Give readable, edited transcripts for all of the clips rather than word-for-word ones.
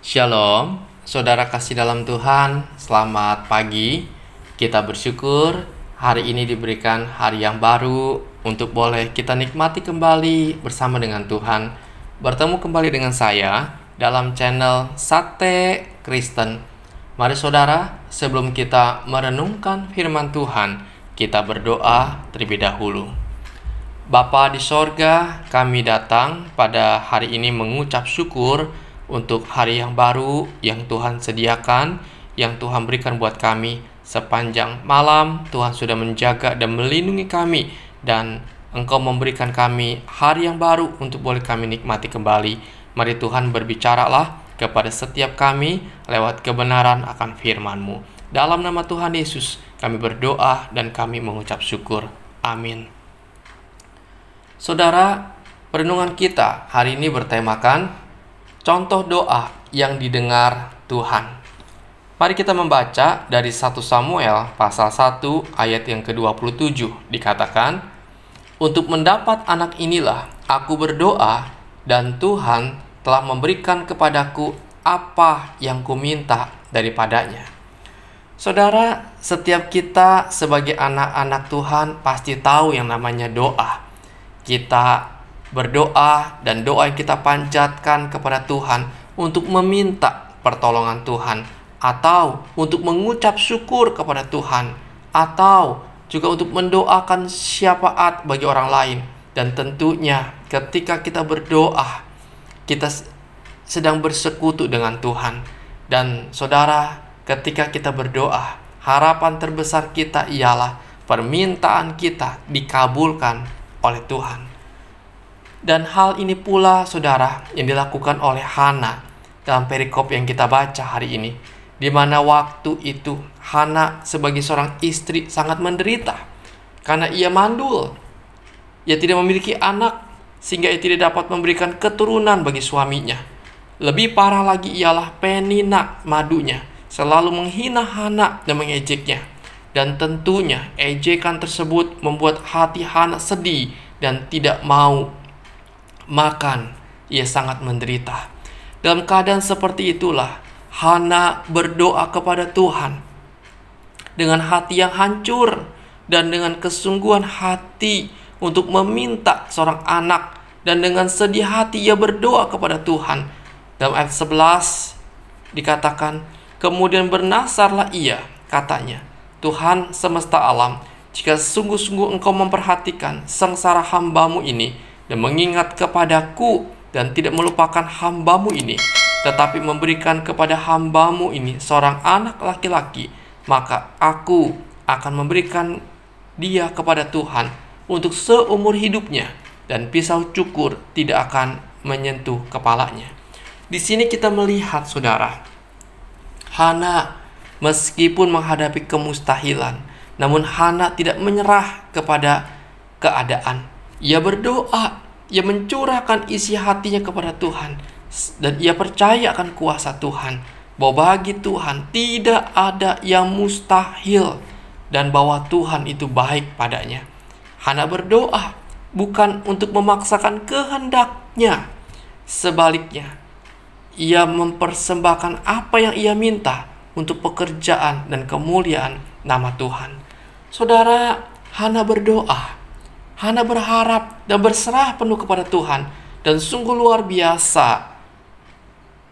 Shalom, saudara kasih dalam Tuhan, selamat pagi. Kita bersyukur hari ini diberikan hari yang baru untuk boleh kita nikmati kembali bersama dengan Tuhan. Bertemu kembali dengan saya dalam channel Sate Kristen. Mari saudara, sebelum kita merenungkan firman Tuhan, kita berdoa terlebih dahulu. Bapa di sorga, kami datang pada hari ini mengucap syukur untuk hari yang baru yang Tuhan sediakan, yang Tuhan berikan buat kami. Sepanjang malam Tuhan sudah menjaga dan melindungi kami, dan Engkau memberikan kami hari yang baru untuk boleh kami nikmati kembali. Mari Tuhan berbicaralah kepada setiap kami lewat kebenaran akan firman-Mu. Dalam nama Tuhan Yesus kami berdoa dan kami mengucap syukur. Amin. Saudara, perenungan kita hari ini bertemakan contoh doa yang didengar Tuhan. Mari kita membaca dari 1 Samuel pasal 1 ayat yang ke-27. Dikatakan, "Untuk mendapat anak inilah aku berdoa, dan Tuhan telah memberikan kepadaku apa yang kuminta daripadanya." Saudara, setiap kita sebagai anak-anak Tuhan pasti tahu yang namanya doa. Kita berdoa dan doa yang kita panjatkan kepada Tuhan untuk meminta pertolongan Tuhan, atau untuk mengucap syukur kepada Tuhan, atau juga untuk mendoakan syafaat bagi orang lain. Dan tentunya ketika kita berdoa, kita sedang bersekutu dengan Tuhan. Dan saudara, ketika kita berdoa, harapan terbesar kita ialah permintaan kita dikabulkan oleh Tuhan. Dan hal ini pula saudara yang dilakukan oleh Hana dalam perikop yang kita baca hari ini, di mana waktu itu Hana sebagai seorang istri sangat menderita karena ia mandul. Ia tidak memiliki anak sehingga ia tidak dapat memberikan keturunan bagi suaminya. Lebih parah lagi ialah Penina madunya selalu menghina Hana dan mengejeknya. Dan tentunya ejekan tersebut membuat hati Hana sedih dan tidak mau makan. Ia sangat menderita. Dalam keadaan seperti itulah Hana berdoa kepada Tuhan dengan hati yang hancur dan dengan kesungguhan hati untuk meminta seorang anak, dan dengan sedih hati ia berdoa kepada Tuhan. Dalam ayat 11 dikatakan, "Kemudian bernasarlah ia," katanya, "Tuhan semesta alam, jika sungguh-sungguh Engkau memperhatikan sengsara hamba-Mu ini dan mengingat kepadaku dan tidak melupakan hamba-Mu ini, tetapi memberikan kepada hamba-Mu ini seorang anak laki-laki, maka aku akan memberikan dia kepada Tuhan untuk seumur hidupnya, dan pisau cukur tidak akan menyentuh kepalanya." Di sini kita melihat saudara, Hana meskipun menghadapi kemustahilan, namun Hana tidak menyerah kepada keadaan. Ia berdoa, ia mencurahkan isi hatinya kepada Tuhan, dan ia percaya akan kuasa Tuhan, bahwa bagi Tuhan tidak ada yang mustahil, dan bahwa Tuhan itu baik padanya. Hana berdoa bukan untuk memaksakan kehendaknya, sebaliknya ia mempersembahkan apa yang ia minta untuk pekerjaan dan kemuliaan nama Tuhan. Saudara, Hana berdoa, Hana berharap dan berserah penuh kepada Tuhan, dan sungguh luar biasa.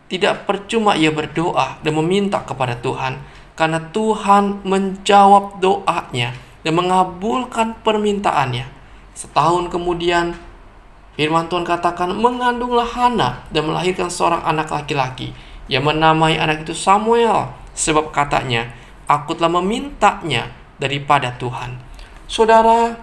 Tidak percuma ia berdoa dan meminta kepada Tuhan, karena Tuhan menjawab doanya dan mengabulkan permintaannya. Setahun kemudian, firman Tuhan katakan, mengandunglah Hana dan melahirkan seorang anak laki-laki. Ia menamai anak itu Samuel, sebab katanya, "Aku telah memintanya daripada Tuhan." Saudara,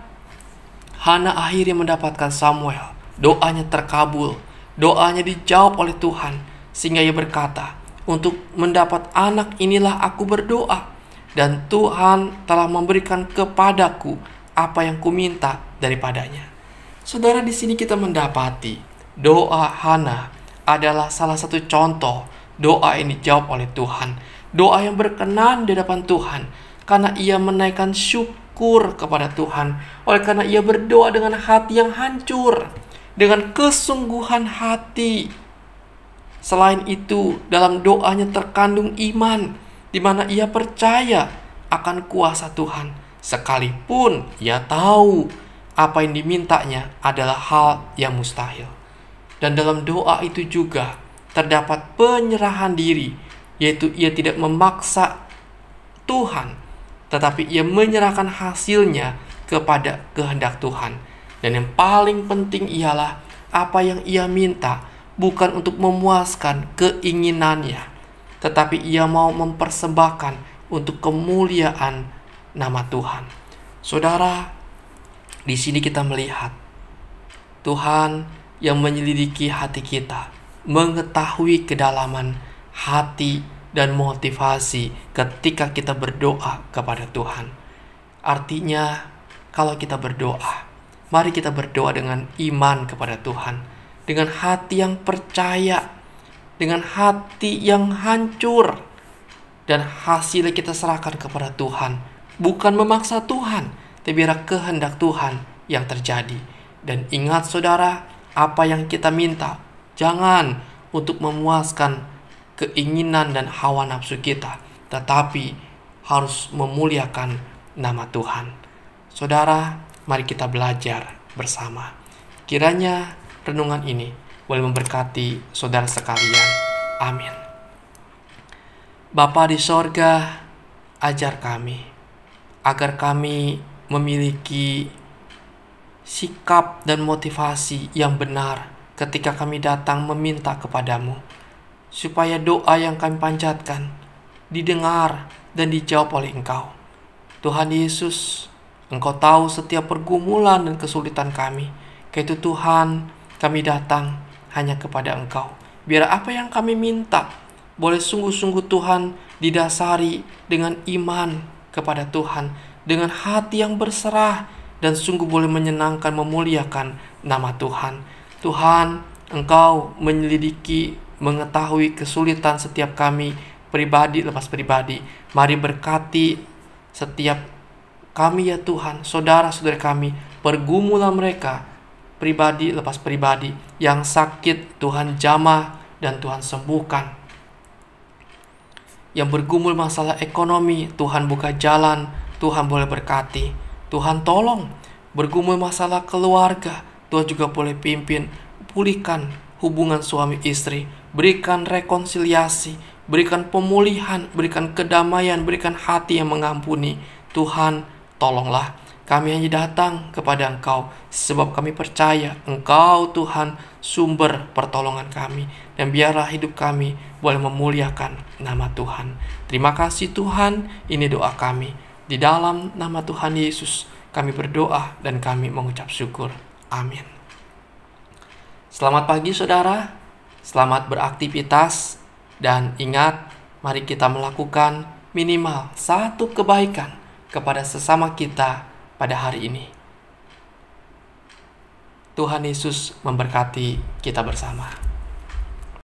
Hana akhirnya mendapatkan Samuel. Doanya terkabul, doanya dijawab oleh Tuhan, sehingga ia berkata, "Untuk mendapat anak inilah aku berdoa, dan Tuhan telah memberikan kepadaku apa yang kuminta daripadanya." Saudara, di sini kita mendapati doa Hana adalah salah satu contoh doa yang dijawab oleh Tuhan. Doa yang berkenan di hadapan Tuhan, karena ia menaikkan syukur kepada Tuhan. Oleh karena ia berdoa dengan hati yang hancur, dengan kesungguhan hati. Selain itu, dalam doanya terkandung iman, di mana ia percaya akan kuasa Tuhan, sekalipun ia tahu apa yang dimintanya adalah hal yang mustahil. Dan dalam doa itu juga terdapat penyerahan diri, yaitu ia tidak memaksa Tuhan, tetapi ia menyerahkan hasilnya kepada kehendak Tuhan. Dan yang paling penting ialah apa yang ia minta bukan untuk memuaskan keinginannya, tetapi ia mau mempersembahkan untuk kemuliaan nama Tuhan. Saudara, di sini kita melihat Tuhan yang menyelidiki hati kita, mengetahui kedalaman hati dan motivasi ketika kita berdoa kepada Tuhan. Artinya, kalau kita berdoa, mari kita berdoa dengan iman kepada Tuhan, dengan hati yang percaya, dengan hati yang hancur, dan hasilnya kita serahkan kepada Tuhan. Bukan memaksa Tuhan, tapi biar kehendak Tuhan yang terjadi. Dan ingat saudara, apa yang kita minta jangan untuk memuaskan keinginan dan hawa nafsu kita, tetapi harus memuliakan nama Tuhan. Saudara, mari kita belajar bersama. Kiranya renungan ini boleh memberkati saudara sekalian. Amin. Bapa di sorga, ajar kami agar kami memiliki sikap dan motivasi yang benar ketika kami datang meminta kepadamu, supaya doa yang kami panjatkan didengar dan dijawab oleh Engkau. Tuhan Yesus, Engkau tahu setiap pergumulan dan kesulitan kami. Karena itu Tuhan, kami datang hanya kepada Engkau. Biar apa yang kami minta boleh sungguh-sungguh Tuhan didasari dengan iman kepada Tuhan, dengan hati yang berserah, dan sungguh boleh menyenangkan, memuliakan nama Tuhan. Tuhan, Engkau menyelidiki, mengetahui kesulitan setiap kami, pribadi lepas pribadi. Mari berkati setiap kami ya Tuhan, saudara-saudara kami, pergumulan mereka, pribadi lepas pribadi, yang sakit Tuhan jamah dan Tuhan sembuhkan. Yang bergumul masalah ekonomi, Tuhan buka jalan, Tuhan boleh berkati. Tuhan tolong. Bergumul masalah keluarga, Tuhan juga boleh pimpin. Pulihkan hubungan suami istri, berikan rekonsiliasi, berikan pemulihan, berikan kedamaian, berikan hati yang mengampuni. Tuhan, tolonglah. Kami hanya datang kepada Engkau sebab kami percaya Engkau Tuhan sumber pertolongan kami. Dan biarlah hidup kami boleh memuliakan nama Tuhan. Terima kasih Tuhan, ini doa kami. Di dalam nama Tuhan Yesus kami berdoa dan kami mengucap syukur. Amin. Selamat pagi saudara, selamat beraktivitas. Dan ingat, mari kita melakukan minimal satu kebaikan kepada sesama kita pada hari ini. Tuhan Yesus memberkati kita bersama.